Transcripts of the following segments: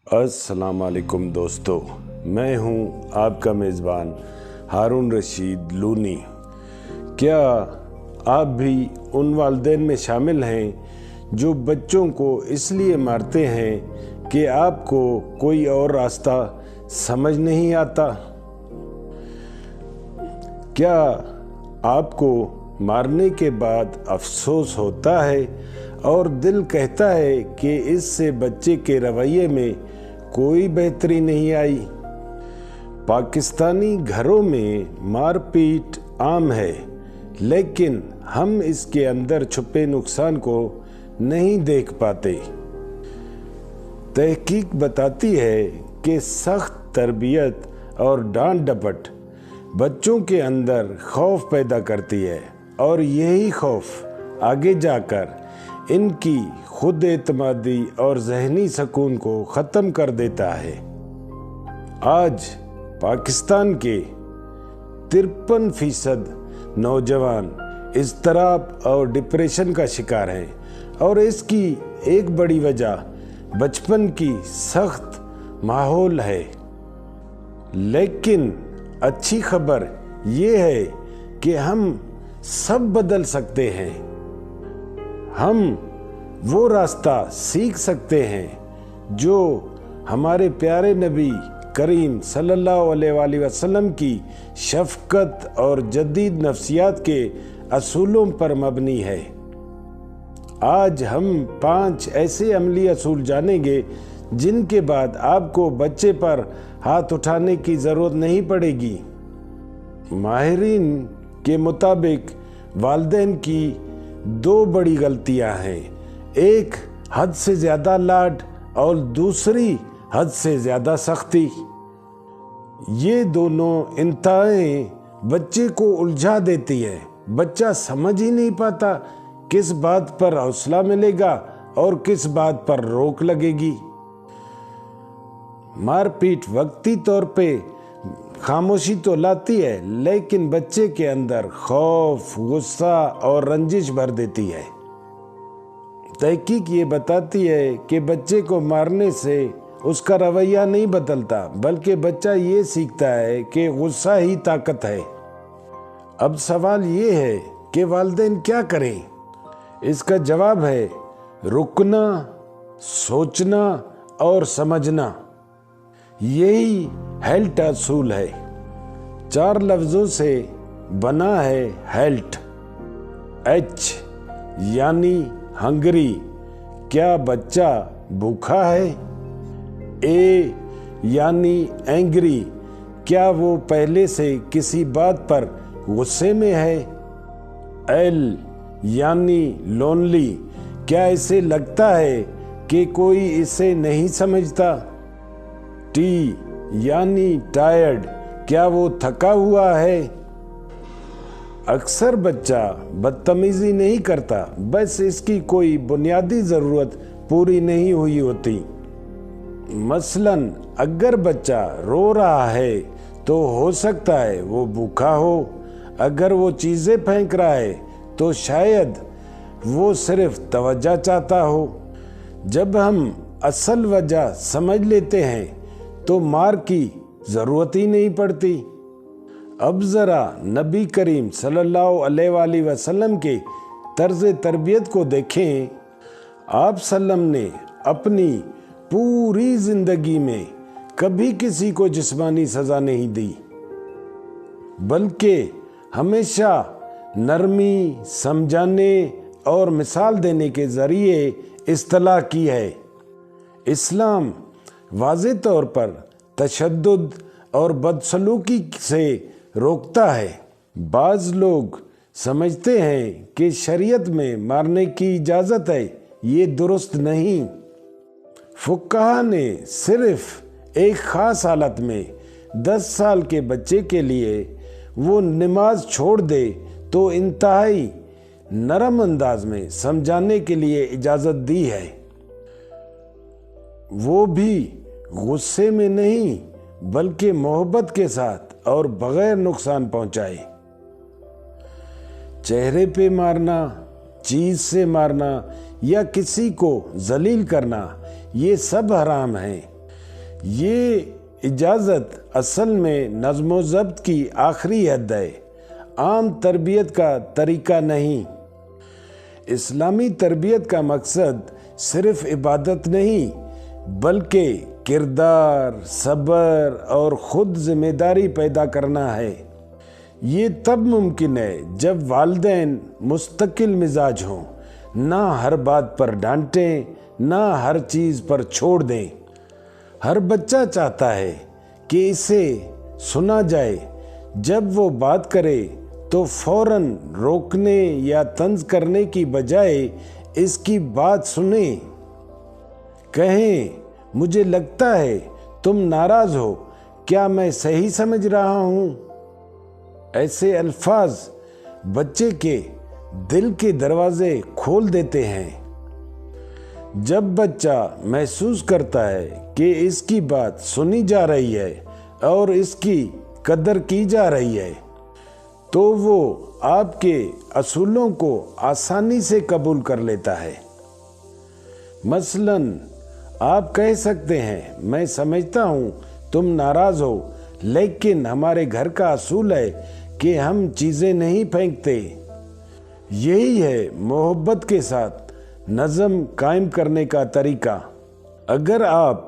السلام علیکم دوستو، میں ہوں آپ کا میزبان ہارون رشید لونی۔ کیا آپ بھی ان والدین میں شامل ہیں جو بچوں کو اس لیے مارتے ہیں کہ آپ کو کوئی اور راستہ سمجھ نہیں آتا؟ کیا آپ کو مارنے کے بعد افسوس ہوتا ہے اور دل کہتا ہے کہ اس سے بچے کے رویے میں کوئی بہتری نہیں آئی؟ پاکستانی گھروں میں مار پیٹ عام ہے، لیکن ہم اس کے اندر چھپے نقصان کو نہیں دیکھ پاتے۔ تحقیق بتاتی ہے کہ سخت تربیت اور ڈانٹ ڈپٹ بچوں کے اندر خوف پیدا کرتی ہے، اور یہی خوف آگے جا کر ان کی خود اعتمادی اور ذہنی سکون کو ختم کر دیتا ہے۔ آج پاکستان کے 53% نوجوان اضطراب اور ڈپریشن کا شکار ہیں، اور اس کی ایک بڑی وجہ بچپن کی سخت ماحول ہے۔ لیکن اچھی خبر یہ ہے کہ ہم سب بدل سکتے ہیں۔ ہم وہ راستہ سیکھ سکتے ہیں جو ہمارے پیارے نبی کریم صلی اللہ علیہ وآلہ وسلم کی شفقت اور جدید نفسیات کے اصولوں پر مبنی ہے۔ آج ہم 5 ایسے عملی اصول جانیں گے جن کے بعد آپ کو بچے پر ہاتھ اٹھانے کی ضرورت نہیں پڑے گی۔ ماہرین کے مطابق والدین کی 2 بڑی غلطیاں ہیں، ایک حد سے زیادہ لاڈ اور دوسری حد سے زیادہ سختی۔ یہ دونوں انتہائیں بچے کو الجھا دیتی ہیں۔ بچہ سمجھ ہی نہیں پاتا کس بات پر حوصلہ ملے گا اور کس بات پر روک لگے گی۔ مار پیٹ وقتی طور پہ خاموشی تو لاتی ہے، لیکن بچے کے اندر خوف، غصہ اور رنجش بھر دیتی ہے۔ تحقیق یہ بتاتی ہے کہ بچے کو مارنے سے اس کا رویہ نہیں بدلتا، بلکہ بچہ یہ سیکھتا ہے کہ غصہ ہی طاقت ہے۔ اب سوال یہ ہے کہ والدین کیا کریں؟ اس کا جواب ہے رکنا، سوچنا اور سمجھنا۔ یہی ہیلٹ اصول ہے۔ 4 لفظوں سے بنا ہے ہیلٹ۔ H یعنی ہنگری، کیا بچہ بھوکا ہے؟ A یعنی اینگری، کیا وہ پہلے سے کسی بات پر غصے میں ہے؟ L یعنی لونلی، کیا اسے لگتا ہے کہ کوئی اسے نہیں سمجھتا؟ T یعنی ٹائرڈ، کیا وہ تھکا ہوا ہے؟ اکثر بچہ بدتمیزی نہیں کرتا، بس اس کی کوئی بنیادی ضرورت پوری نہیں ہوئی ہوتی۔ مثلاً اگر بچہ رو رہا ہے تو ہو سکتا ہے وہ بھوکا ہو، اگر وہ چیزیں پھینک رہا ہے تو شاید وہ صرف توجہ چاہتا ہو۔ جب ہم اصل وجہ سمجھ لیتے ہیں تو مار کی ضرورت ہی نہیں پڑتی۔ اب ذرا نبی کریم صلی اللہ علیہ وآلہ وسلم کے طرز تربیت کو دیکھیں۔ آپ صلی اللہ علیہ وسلم نے اپنی پوری زندگی میں کبھی کسی کو جسمانی سزا نہیں دی، بلکہ ہمیشہ نرمی، سمجھانے اور مثال دینے کے ذریعے اصلاح کی ہے۔ اسلام واضح طور پر تشدد اور بدسلوکی سے روکتا ہے۔ بعض لوگ سمجھتے ہیں کہ شریعت میں مارنے کی اجازت ہے، یہ درست نہیں۔ فقہا نے صرف ایک خاص حالت میں 10 سال کے بچے کے لیے وہ نماز چھوڑ دے تو انتہائی نرم انداز میں سمجھانے کے لیے اجازت دی ہے، وہ بھی غصے میں نہیں بلکہ محبت کے ساتھ اور بغیر نقصان پہنچائے۔ چہرے پہ مارنا، چیز سے مارنا یا کسی کو ذلیل کرنا، یہ سب حرام ہیں۔ یہ اجازت اصل میں نظم و ضبط کی آخری حد ہے، عام تربیت کا طریقہ نہیں۔ اسلامی تربیت کا مقصد صرف عبادت نہیں بلکہ کردار، صبر اور خود ذمہ داری پیدا کرنا ہے۔ یہ تب ممکن ہے جب والدین مستقل مزاج ہوں، نہ ہر بات پر ڈانٹیں، نہ ہر چیز پر چھوڑ دیں۔ ہر بچہ چاہتا ہے کہ اسے سنا جائے، جب وہ بات کرے تو فوراً روکنے یا طنز کرنے کی بجائے اس کی بات سنیں۔ کہیں مجھے لگتا ہے تم ناراض ہو، کیا میں صحیح سمجھ رہا ہوں؟ ایسے الفاظ بچے کے دل کے دروازے کھول دیتے ہیں۔ جب بچہ محسوس کرتا ہے کہ اس کی بات سنی جا رہی ہے اور اس کی قدر کی جا رہی ہے تو وہ آپ کے اصولوں کو آسانی سے قبول کر لیتا ہے۔ مثلاً آپ کہہ سکتے ہیں، میں سمجھتا ہوں تم ناراض ہو، لیکن ہمارے گھر کا اصول ہے کہ ہم چیزیں نہیں پھینکتے۔ یہی ہے محبت کے ساتھ نظم قائم کرنے کا طریقہ۔ اگر آپ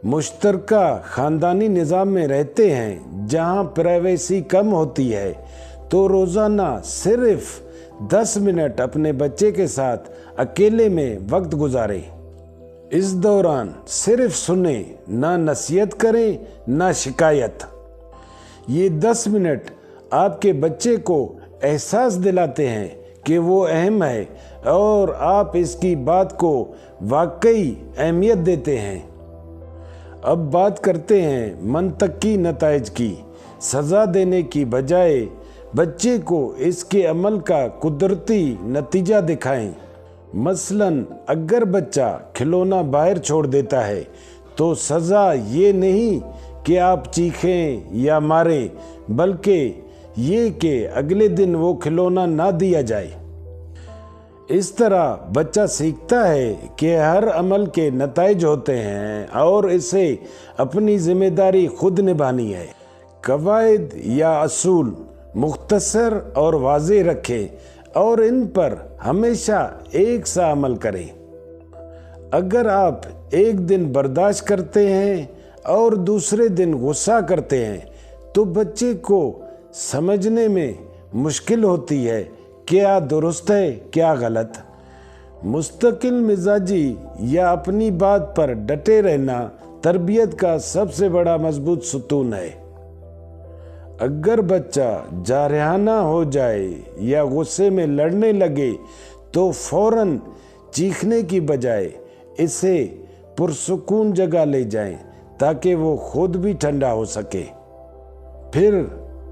مشترکہ خاندانی نظام میں رہتے ہیں جہاں پرائیویسی کم ہوتی ہے تو روزانہ صرف 10 منٹ اپنے بچے کے ساتھ اکیلے میں وقت گزاریں۔ اس دوران صرف سنیں، نہ نصیحت کریں نہ شکایت۔ یہ 10 منٹ آپ کے بچے کو احساس دلاتے ہیں کہ وہ اہم ہے اور آپ اس کی بات کو واقعی اہمیت دیتے ہیں۔ اب بات کرتے ہیں منطقی نتائج کی۔ سزا دینے کی بجائے بچے کو اس کے عمل کا قدرتی نتیجہ دکھائیں۔ مثلاً اگر بچہ کھلونا باہر چھوڑ دیتا ہے تو سزا یہ نہیں کہ آپ چیخیں یا ماریں، بلکہ یہ کہ اگلے دن وہ کھلونا نہ دیا جائے۔ اس طرح بچہ سیکھتا ہے کہ ہر عمل کے نتائج ہوتے ہیں اور اسے اپنی ذمہ داری خود نبھانی ہے۔ قواعد یا اصول مختصر اور واضح رکھیں اور ان پر ہمیشہ ایک سا عمل کریں۔ اگر آپ ایک دن برداشت کرتے ہیں اور دوسرے دن غصہ کرتے ہیں تو بچے کو سمجھنے میں مشکل ہوتی ہے کیا درست ہے کیا غلط۔ مستقل مزاجی یا اپنی بات پر ڈٹے رہنا تربیت کا سب سے بڑا مضبوط ستون ہے۔ اگر بچہ جارحانہ ہو جائے یا غصے میں لڑنے لگے تو فوراً چیخنے کی بجائے اسے پرسکون جگہ لے جائیں تاکہ وہ خود بھی ٹھنڈا ہو سکے۔ پھر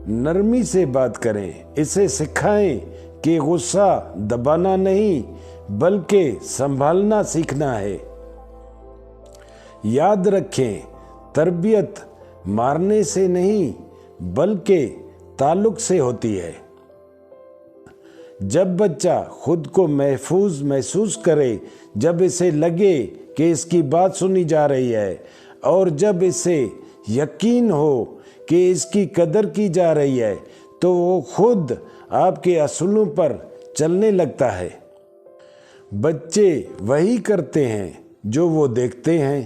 نرمی سے بات کریں، اسے سکھائیں کہ غصہ دبانا نہیں بلکہ سنبھالنا سیکھنا ہے۔ یاد رکھیں، تربیت مارنے سے نہیں بلکہ تعلق سے ہوتی ہے۔ جب بچہ خود کو محفوظ محسوس کرے، جب اسے لگے کہ اس کی بات سنی جا رہی ہے اور جب اسے یقین ہو کہ اس کی قدر کی جا رہی ہے تو وہ خود آپ کے اصولوں پر چلنے لگتا ہے۔ بچے وہی کرتے ہیں جو وہ دیکھتے ہیں۔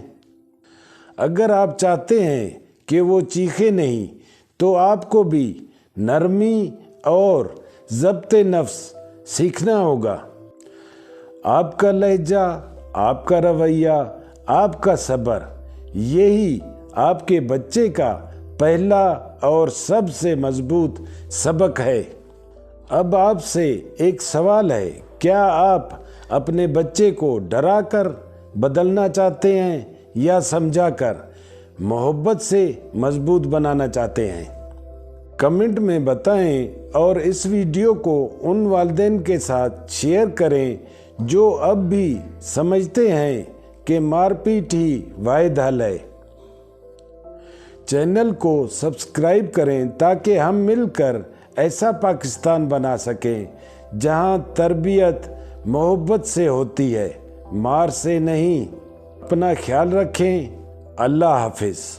اگر آپ چاہتے ہیں کہ وہ چیخے نہیں تو آپ کو بھی نرمی اور ضبط نفس سیکھنا ہوگا۔ آپ کا لہجہ، آپ کا رویہ، آپ کا صبر، یہی آپ کے بچے کا پہلا اور سب سے مضبوط سبق ہے۔ اب آپ سے ایک سوال ہے، کیا آپ اپنے بچے کو ڈرا کر بدلنا چاہتے ہیں یا سمجھا کر محبت سے مضبوط بنانا چاہتے ہیں؟ کمنٹ میں بتائیں اور اس ویڈیو کو ان والدین کے ساتھ شیئر کریں جو اب بھی سمجھتے ہیں کہ مار پیٹ ہی واحد حل ہے۔ چینل کو سبسکرائب کریں تاکہ ہم مل کر ایسا پاکستان بنا سکیں جہاں تربیت محبت سے ہوتی ہے، مار سے نہیں۔ اپنا خیال رکھیں، اللہ حافظ.